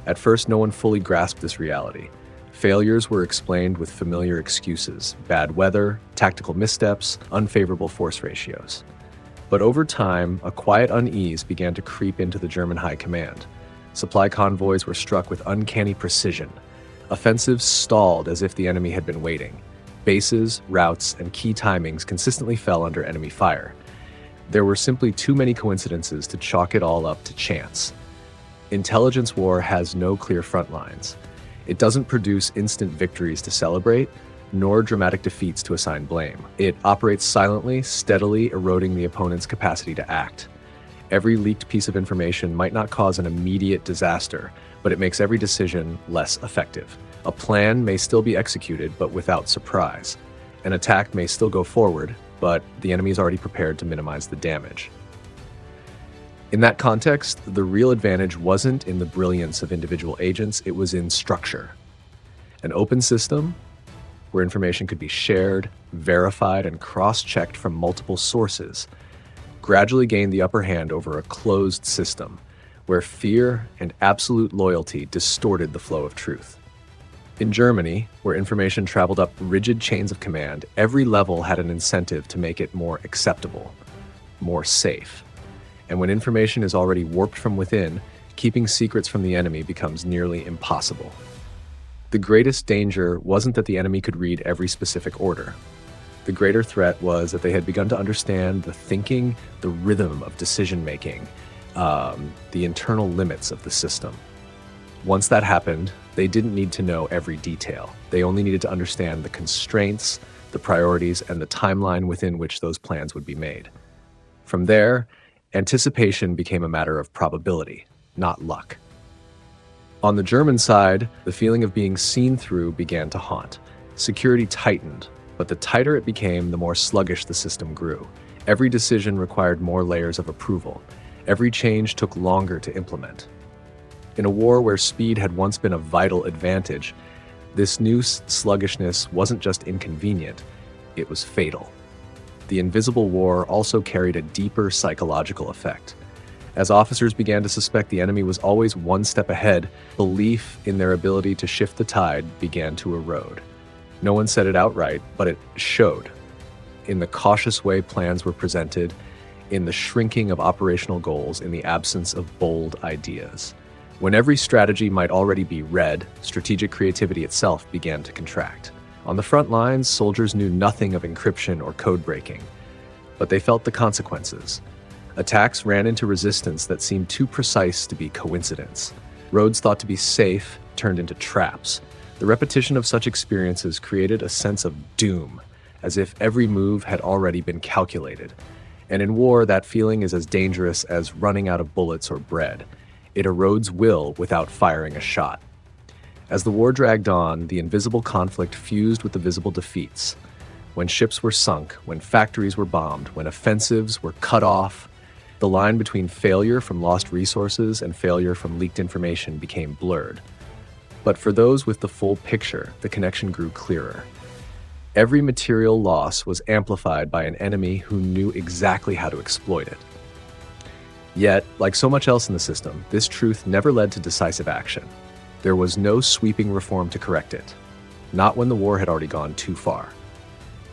At first, no one fully grasped this reality. Failures were explained with familiar excuses: bad weather, tactical missteps, unfavorable force ratios. But over time, a quiet unease began to creep into the German high command. Supply convoys were struck with uncanny precision. Offensives stalled as if the enemy had been waiting. Bases, routes, and key timings consistently fell under enemy fire. There were simply too many coincidences to chalk it all up to chance. Intelligence war has no clear front lines. It doesn't produce instant victories to celebrate, nor dramatic defeats to assign blame. It operates silently, steadily eroding the opponent's capacity to act. Every leaked piece of information might not cause an immediate disaster, but it makes every decision less effective. A plan may still be executed, but without surprise. An attack may still go forward, but the enemy is already prepared to minimize the damage. In that context, the real advantage wasn't in the brilliance of individual agents, it was in structure. An open system where information could be shared, verified, and cross-checked from multiple sources gradually gained the upper hand over a closed system where fear and absolute loyalty distorted the flow of truth. In Germany, where information traveled up rigid chains of command, every level had an incentive to make it more acceptable, more safe. And when information is already warped from within, keeping secrets from the enemy becomes nearly impossible. The greatest danger wasn't that the enemy could read every specific order. The greater threat was that they had begun to understand the thinking, the rhythm of decision-making, the internal limits of the system. Once that happened, they didn't need to know every detail. They only needed to understand the constraints, the priorities, and the timeline within which those plans would be made. From there, anticipation became a matter of probability, not luck. On the German side, the feeling of being seen through began to haunt. Security tightened, but the tighter it became, the more sluggish the system grew. Every decision required more layers of approval. Every change took longer to implement. In a war where speed had once been a vital advantage, this new sluggishness wasn't just inconvenient, it was fatal. The invisible war also carried a deeper psychological effect. As officers began to suspect the enemy was always one step ahead, belief in their ability to shift the tide began to erode. No one said it outright, but it showed. In the cautious way plans were presented, in the shrinking of operational goals, in the absence of bold ideas. When every strategy might already be read, strategic creativity itself began to contract. On the front lines, soldiers knew nothing of encryption or code breaking, but they felt the consequences. Attacks ran into resistance that seemed too precise to be coincidence. Roads thought to be safe turned into traps. The repetition of such experiences created a sense of doom, as if every move had already been calculated. And in war, that feeling is as dangerous as running out of bullets or bread. It erodes will without firing a shot. As the war dragged on, the invisible conflict fused with the visible defeats. When ships were sunk, when factories were bombed, when offensives were cut off, the line between failure from lost resources and failure from leaked information became blurred. But for those with the full picture, the connection grew clearer. Every material loss was amplified by an enemy who knew exactly how to exploit it. Yet, like so much else in the system, this truth never led to decisive action. There was no sweeping reform to correct it, not when the war had already gone too far.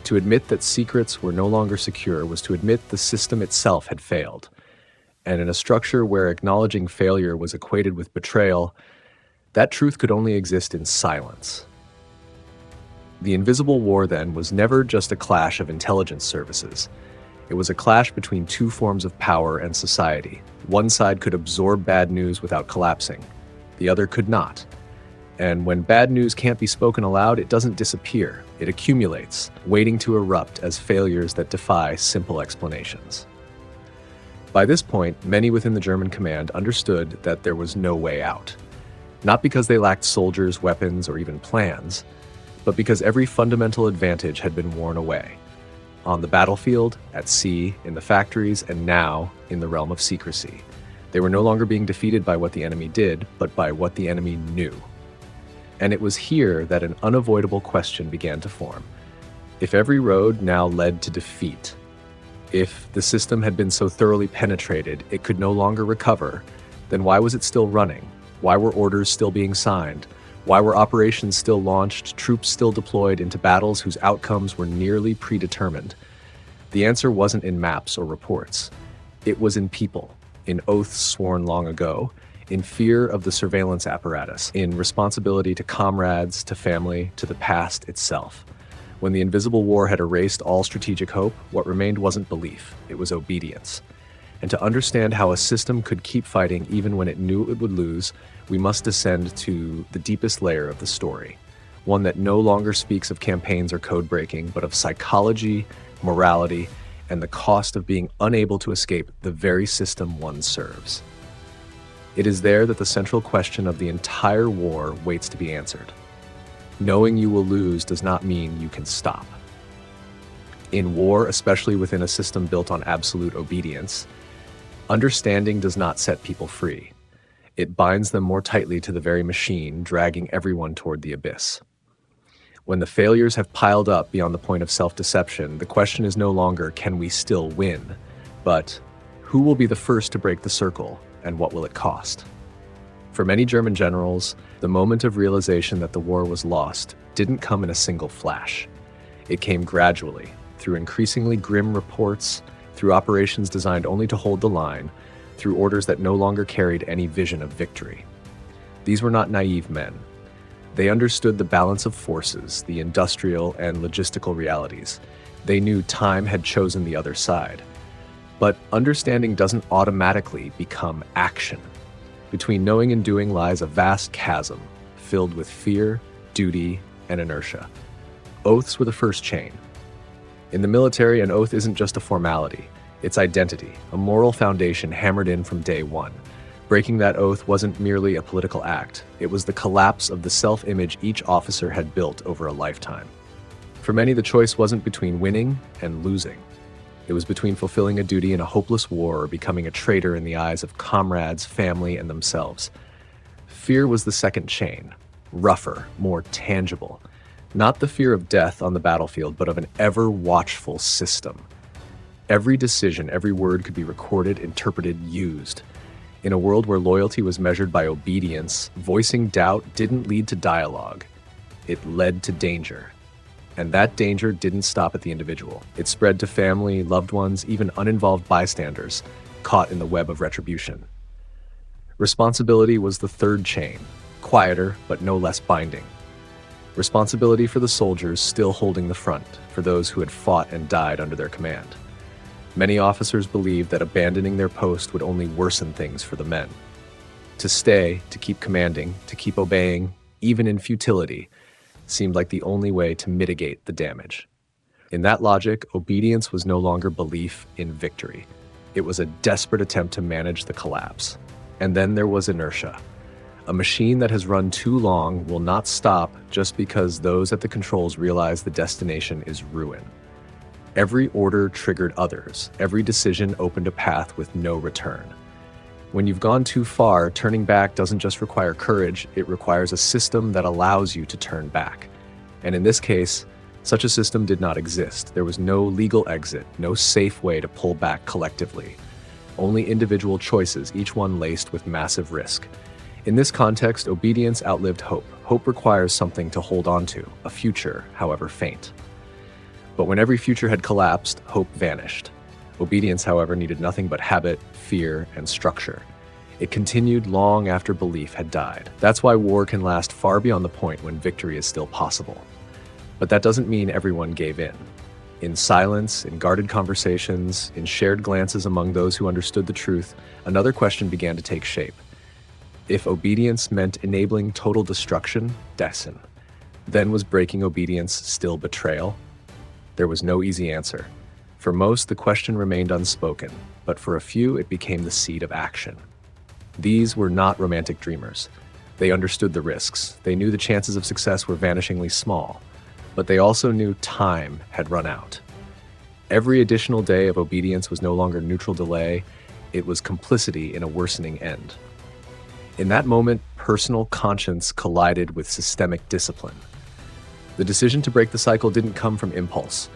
To admit that secrets were no longer secure was to admit the system itself had failed. And in a structure where acknowledging failure was equated with betrayal, that truth could only exist in silence. The invisible war, then, was never just a clash of intelligence services. It was a clash between two forms of power and society. One side could absorb bad news without collapsing. The other could not. And when bad news can't be spoken aloud, it doesn't disappear. It accumulates, waiting to erupt as failures that defy simple explanations. By this point, many within the German command understood that there was no way out. Not because they lacked soldiers, weapons, or even plans, but because every fundamental advantage had been worn away. On the battlefield, at sea, in the factories, and now in the realm of secrecy. They were no longer being defeated by what the enemy did, but by what the enemy knew. And it was here that an unavoidable question began to form. If every road now led to defeat, if the system had been so thoroughly penetrated it could no longer recover, then why was it still running? Why were orders still being signed? Why were operations still launched, troops still deployed into battles whose outcomes were nearly predetermined? The answer wasn't in maps or reports. It was in people, in oaths sworn long ago, in fear of the surveillance apparatus, in responsibility to comrades, to family, to the past itself. When the invisible war had erased all strategic hope, what remained wasn't belief, it was obedience. And to understand how a system could keep fighting even when it knew it would lose, we must descend to the deepest layer of the story, one that no longer speaks of campaigns or code breaking, but of psychology, morality, and the cost of being unable to escape the very system one serves. It is there that the central question of the entire war waits to be answered. Knowing you will lose does not mean you can stop. In war, especially within a system built on absolute obedience, understanding does not set people free. It binds them more tightly to the very machine, dragging everyone toward the abyss. When the failures have piled up beyond the point of self-deception, the question is no longer, can we still win? But, who will be the first to break the circle, and what will it cost? For many German generals, the moment of realization that the war was lost didn't come in a single flash. It came gradually, through increasingly grim reports, through operations designed only to hold the line, through orders that no longer carried any vision of victory. These were not naive men. They understood the balance of forces, the industrial and logistical realities. They knew time had chosen the other side. But understanding doesn't automatically become action. Between knowing and doing lies a vast chasm, filled with fear, duty, and inertia. Oaths were the first chain. In the military, an oath isn't just a formality. It's identity, a moral foundation hammered in from day one. Breaking that oath wasn't merely a political act. It was the collapse of the self-image each officer had built over a lifetime. For many, the choice wasn't between winning and losing. It was between fulfilling a duty in a hopeless war or becoming a traitor in the eyes of comrades, family, and themselves. Fear was the second chain, rougher, more tangible. Not the fear of death on the battlefield, but of an ever-watchful system. Every decision, every word could be recorded, interpreted, used. In a world where loyalty was measured by obedience, voicing doubt didn't lead to dialogue. It led to danger. And that danger didn't stop at the individual. It spread to family, loved ones, even uninvolved bystanders, caught in the web of retribution. Responsibility was the third chain, quieter but no less binding. Responsibility for the soldiers still holding the front, for those who had fought and died under their command. Many officers believed that abandoning their post would only worsen things for the men. To stay, to keep commanding, to keep obeying, even in futility, seemed like the only way to mitigate the damage. In that logic, obedience was no longer belief in victory. It was a desperate attempt to manage the collapse. And then there was inertia. A machine that has run too long will not stop just because those at the controls realize the destination is ruin. Every order triggered others. Every decision opened a path with no return. When you've gone too far, turning back doesn't just require courage, it requires a system that allows you to turn back. And in this case, such a system did not exist. There was no legal exit, no safe way to pull back collectively. Only individual choices, each one laced with massive risk. In this context, obedience outlived hope. Hope requires something to hold on to, a future, however faint. But when every future had collapsed, hope vanished. Obedience, however, needed nothing but habit, fear, and structure. It continued long after belief had died. That's why war can last far beyond the point when victory is still possible. But that doesn't mean everyone gave in. In silence, in guarded conversations, in shared glances among those who understood the truth, another question began to take shape. If obedience meant enabling total destruction, dessen, then was breaking obedience still betrayal? There was no easy answer. For most, the question remained unspoken, but for a few, it became the seed of action. These were not romantic dreamers. They understood the risks. They knew the chances of success were vanishingly small, but they also knew time had run out. Every additional day of obedience was no longer neutral delay, it was complicity in a worsening end. In that moment, personal conscience collided with systemic discipline. The decision to break the cycle didn't come from impulse.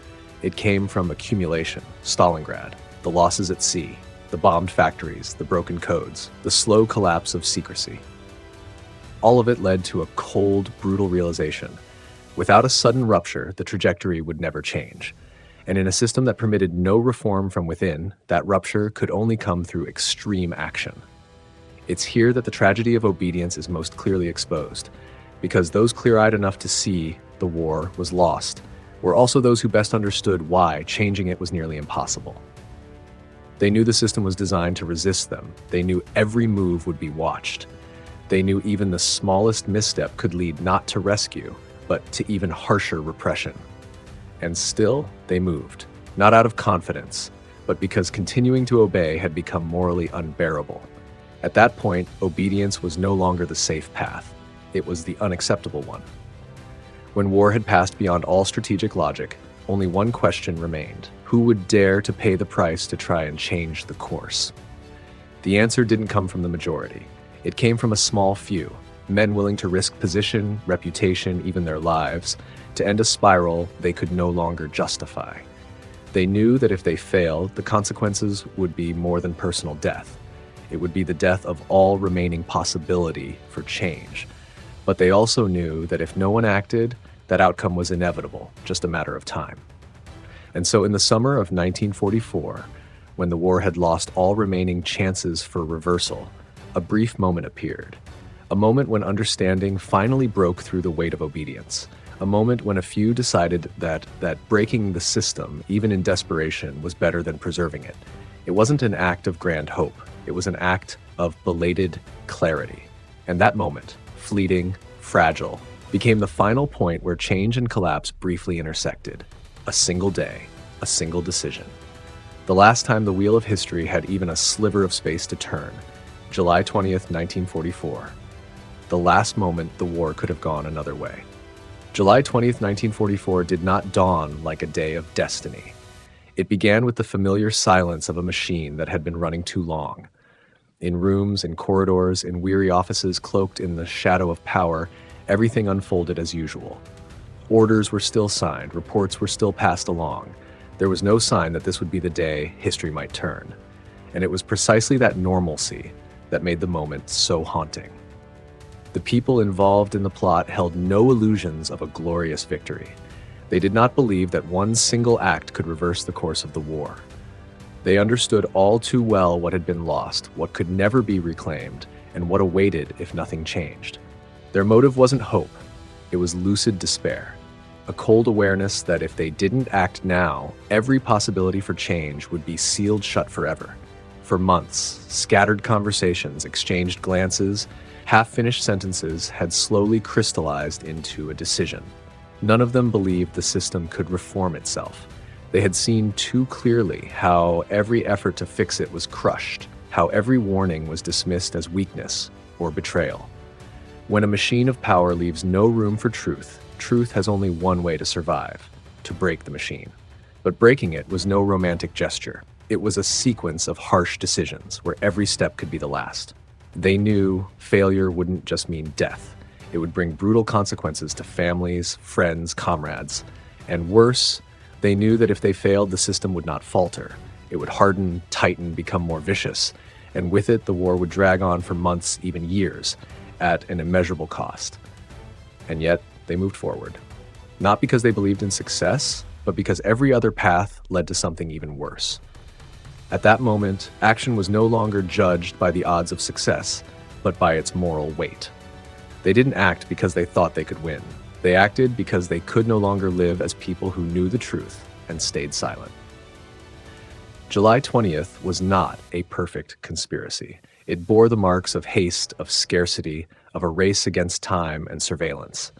It came from accumulation, Stalingrad, the losses at sea, the bombed factories, the broken codes, the slow collapse of secrecy. All of it led to a cold, brutal realization. Without a sudden rupture, the trajectory would never change. And in a system that permitted no reform from within, that rupture could only come through extreme action. It's here that the tragedy of obedience is most clearly exposed, because those clear-eyed enough to see the war was lost were also those who best understood why changing it was nearly impossible. They knew the system was designed to resist them. They knew every move would be watched. They knew even the smallest misstep could lead not to rescue, but to even harsher repression. And still, they moved. not out of confidence, but because continuing to obey had become morally unbearable. At that point, obedience was no longer the safe path. It was the unacceptable one. When war had passed beyond all strategic logic, only one question remained. Who would dare to pay the price to try and change the course? The answer didn't come from the majority. It came from a small few, men willing to risk position, reputation, even their lives, to end a spiral they could no longer justify. They knew that if they failed, the consequences would be more than personal death. It would be the death of all remaining possibility for change. But they also knew that if no one acted, that outcome was inevitable, just a matter of time. And so in the summer of 1944, when the war had lost all remaining chances for reversal, a brief moment appeared. A moment when understanding finally broke through the weight of obedience. A moment when a few decided that breaking the system, even in desperation, was better than preserving it. It wasn't an act of grand hope. It was an act of belated clarity. And that moment, fleeting, fragile, became the final point where change and collapse briefly intersected. A single day, a single decision. The last time the wheel of history had even a sliver of space to turn, July 20th, 1944. The last moment the war could have gone another way. July 20th, 1944 did not dawn like a day of destiny. It began with the familiar silence of a machine that had been running too long. In rooms, in corridors, in weary offices cloaked in the shadow of power, everything unfolded as usual. Orders were still signed, reports were still passed along. There was no sign that this would be the day history might turn. And it was precisely that normalcy that made the moment so haunting. The people involved in the plot held no illusions of a glorious victory. They did not believe that one single act could reverse the course of the war. They understood all too well what had been lost, what could never be reclaimed, and what awaited if nothing changed. Their motive wasn't hope. It was lucid despair, a cold awareness that if they didn't act now, every possibility for change would be sealed shut forever. For months, scattered conversations, exchanged glances, half-finished sentences had slowly crystallized into a decision. None of them believed the system could reform itself. They had seen too clearly how every effort to fix it was crushed, how every warning was dismissed as weakness or betrayal. When a machine of power leaves no room for truth, truth has only one way to survive: to break the machine. But breaking it was no romantic gesture. It was a sequence of harsh decisions where every step could be the last. They knew failure wouldn't just mean death. It would bring brutal consequences to families, friends, comrades. And worse, they knew that if they failed, the system would not falter. It would harden, tighten, become more vicious. And with it, the war would drag on for months, even years, at an immeasurable cost. And yet, they moved forward. Not because they believed in success, but because every other path led to something even worse. At that moment, action was no longer judged by the odds of success, but by its moral weight. They didn't act because they thought they could win. They acted because they could no longer live as people who knew the truth and stayed silent. July 20th was not a perfect conspiracy. It bore the marks of haste, of scarcity, of a race against time and surveillance.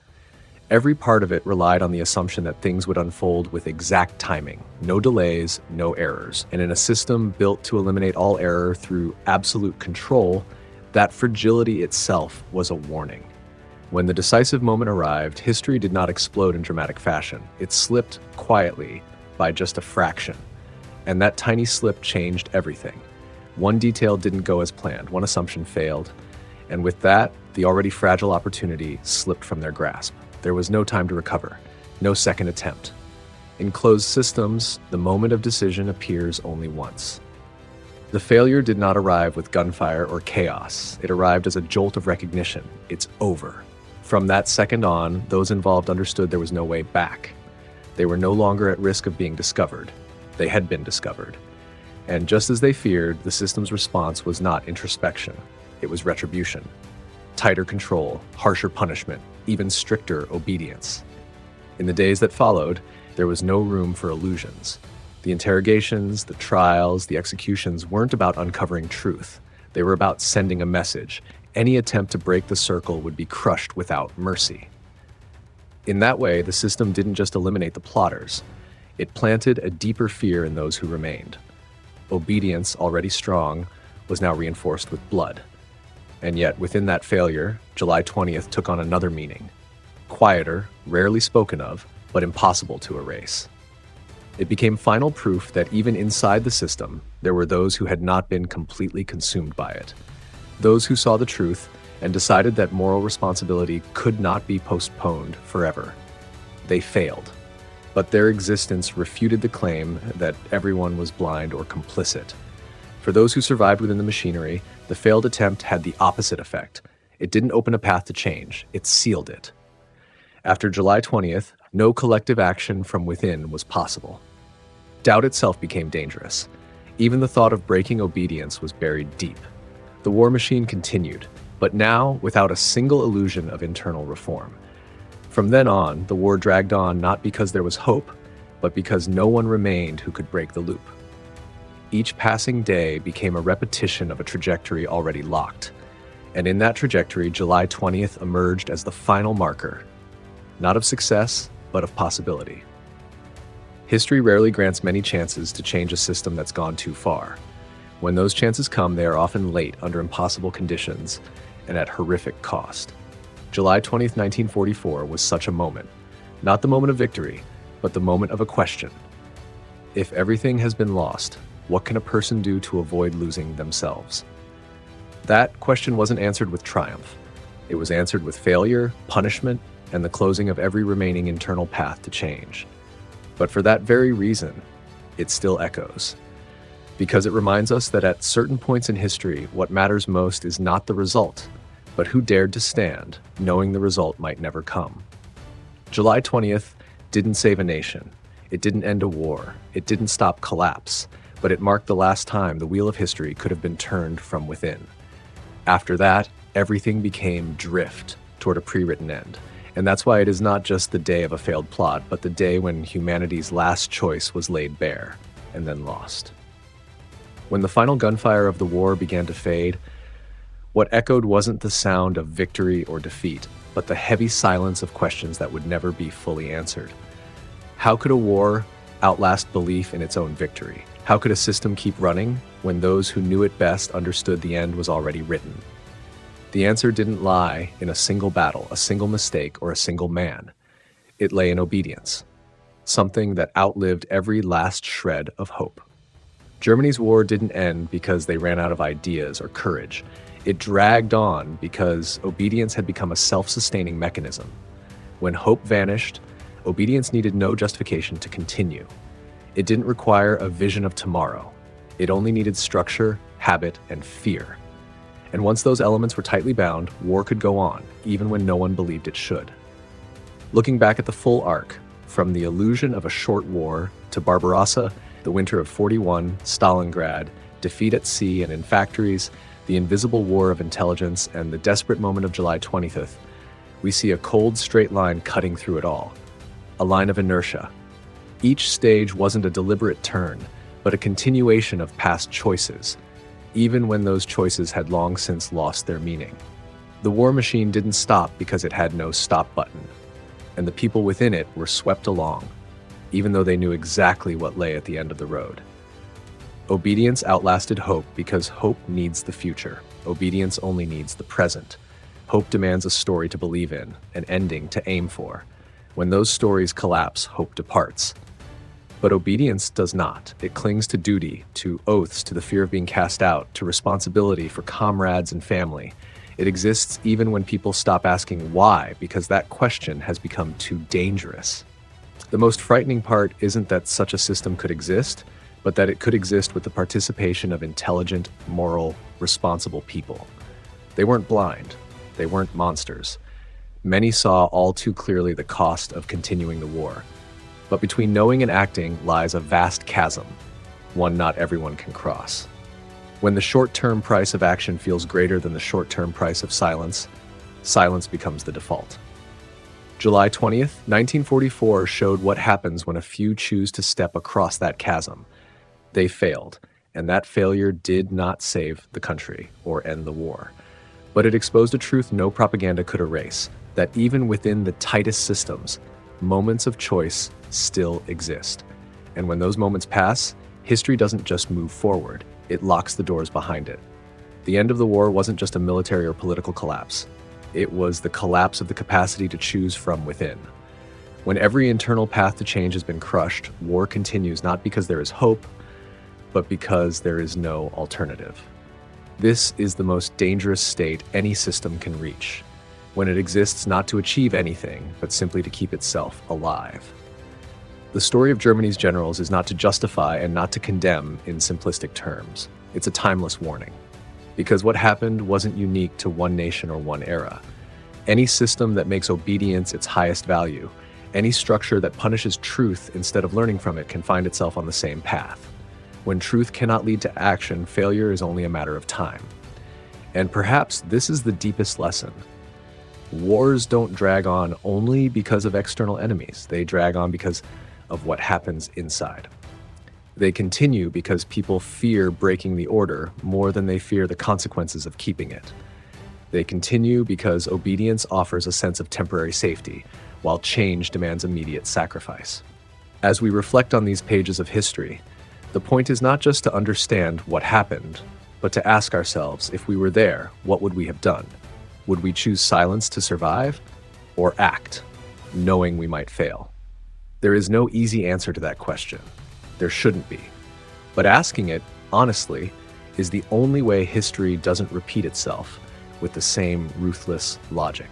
Every part of it relied on the assumption that things would unfold with exact timing, no delays, no errors. And in a system built to eliminate all error through absolute control, that fragility itself was a warning. When the decisive moment arrived, history did not explode in dramatic fashion. It slipped quietly by just a fraction. And that tiny slip changed everything. One detail didn't go as planned, one assumption failed. And with that, the already fragile opportunity slipped from their grasp. There was no time to recover, no second attempt. In closed systems, the moment of decision appears only once. The failure did not arrive with gunfire or chaos. It arrived as a jolt of recognition. It's over. From that second on, those involved understood there was no way back. They were no longer at risk of being discovered. They had been discovered. And just as they feared, the system's response was not introspection. It was retribution. Tighter control, harsher punishment, even stricter obedience. In the days that followed, there was no room for illusions. The interrogations, the trials, the executions weren't about uncovering truth. They were about sending a message. Any attempt to break the circle would be crushed without mercy. In that way, the system didn't just eliminate the plotters. It planted a deeper fear in those who remained. Obedience, already strong, was now reinforced with blood. And yet, within that failure, July 20th took on another meaning. Quieter, rarely spoken of, but impossible to erase. It became final proof that even inside the system, there were those who had not been completely consumed by it. Those who saw the truth and decided that moral responsibility could not be postponed forever. They failed, but their existence refuted the claim that everyone was blind or complicit. For those who survived within the machinery, the failed attempt had the opposite effect. It didn't open a path to change, it sealed it. After July 20th, no collective action from within was possible. Doubt itself became dangerous. Even the thought of breaking obedience was buried deep. The war machine continued, but now without a single illusion of internal reform. From then on, the war dragged on not because there was hope, but because no one remained who could break the loop. Each passing day became a repetition of a trajectory already locked. And in that trajectory, July 20th emerged as the final marker, not of success, but of possibility. History rarely grants many chances to change a system that's gone too far. When those chances come, they are often late under impossible conditions and at horrific cost. July 20th, 1944 was such a moment. Not the moment of victory, but the moment of a question. If everything has been lost, what can a person do to avoid losing themselves? That question wasn't answered with triumph. It was answered with failure, punishment, and the closing of every remaining internal path to change. But for that very reason, it still echoes. Because it reminds us that at certain points in history, what matters most is not the result, but who dared to stand, knowing the result might never come. July 20th didn't save a nation. It didn't end a war. It didn't stop collapse, but it marked the last time the wheel of history could have been turned from within. After that, everything became drift toward a pre-written end. And that's why it is not just the day of a failed plot, but the day when humanity's last choice was laid bare and then lost. When the final gunfire of the war began to fade, what echoed wasn't the sound of victory or defeat, but the heavy silence of questions that would never be fully answered. How could a war outlast belief in its own victory? How could a system keep running when those who knew it best understood the end was already written? The answer didn't lie in a single battle, a single mistake, or a single man. It lay in obedience, something that outlived every last shred of hope. Germany's war didn't end because they ran out of ideas or courage. It dragged on because obedience had become a self-sustaining mechanism. When hope vanished, obedience needed no justification to continue. It didn't require a vision of tomorrow. It only needed structure, habit, and fear. And once those elements were tightly bound, war could go on, even when no one believed it should. Looking back at the full arc, from the illusion of a short war to Barbarossa, the winter of 41, Stalingrad, defeat at sea and in factories, the invisible war of intelligence, and the desperate moment of July 20th, we see a cold, straight line cutting through it all. A line of inertia. Each stage wasn't a deliberate turn, but a continuation of past choices, even when those choices had long since lost their meaning. The war machine didn't stop because it had no stop button, and the people within it were swept along, even though they knew exactly what lay at the end of the road. Obedience outlasted hope because hope needs the future. Obedience only needs the present. Hope demands a story to believe in, an ending to aim for. When those stories collapse, hope departs. But obedience does not. It clings to duty, to oaths, to the fear of being cast out, to responsibility for comrades and family. It exists even when people stop asking why, because that question has become too dangerous. The most frightening part isn't that such a system could exist, but that it could exist with the participation of intelligent, moral, responsible people. They weren't blind. They weren't monsters. Many saw all too clearly the cost of continuing the war. But between knowing and acting lies a vast chasm, one not everyone can cross. When the short-term price of action feels greater than the short-term price of silence, silence becomes the default. July 20th, 1944 showed what happens when a few choose to step across that chasm. They failed, and that failure did not save the country or end the war. But it exposed a truth no propaganda could erase, that even within the tightest systems, moments of choice still exist. And when those moments pass, history doesn't just move forward, it locks the doors behind it. The end of the war wasn't just a military or political collapse. It was the collapse of the capacity to choose from within. When every internal path to change has been crushed, war continues not because there is hope, but because there is no alternative. This is the most dangerous state any system can reach, when it exists not to achieve anything, but simply to keep itself alive. The story of Germany's generals is not to justify and not to condemn in simplistic terms. It's a timeless warning. Because what happened wasn't unique to one nation or one era. Any system that makes obedience its highest value, any structure that punishes truth instead of learning from it can find itself on the same path. When truth cannot lead to action, failure is only a matter of time. And perhaps this is the deepest lesson. Wars don't drag on only because of external enemies. They drag on because of what happens inside. They continue because people fear breaking the order more than they fear the consequences of keeping it. They continue because obedience offers a sense of temporary safety, while change demands immediate sacrifice. As we reflect on these pages of history, the point is not just to understand what happened, but to ask ourselves, if we were there, what would we have done? Would we choose silence to survive, or act, knowing we might fail? There is no easy answer to that question. There shouldn't be. But asking it, honestly, is the only way history doesn't repeat itself with the same ruthless logic.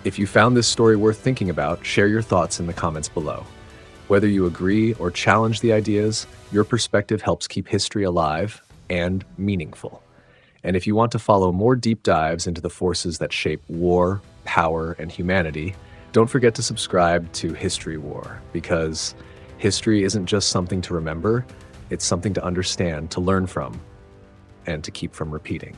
If you found this story worth thinking about, share your thoughts in the comments below. Whether you agree or challenge the ideas, your perspective helps keep history alive and meaningful. And if you want to follow more deep dives into the forces that shape war, power, and humanity, don't forget to subscribe to History War, because history isn't just something to remember, it's something to understand, to learn from, and to keep from repeating.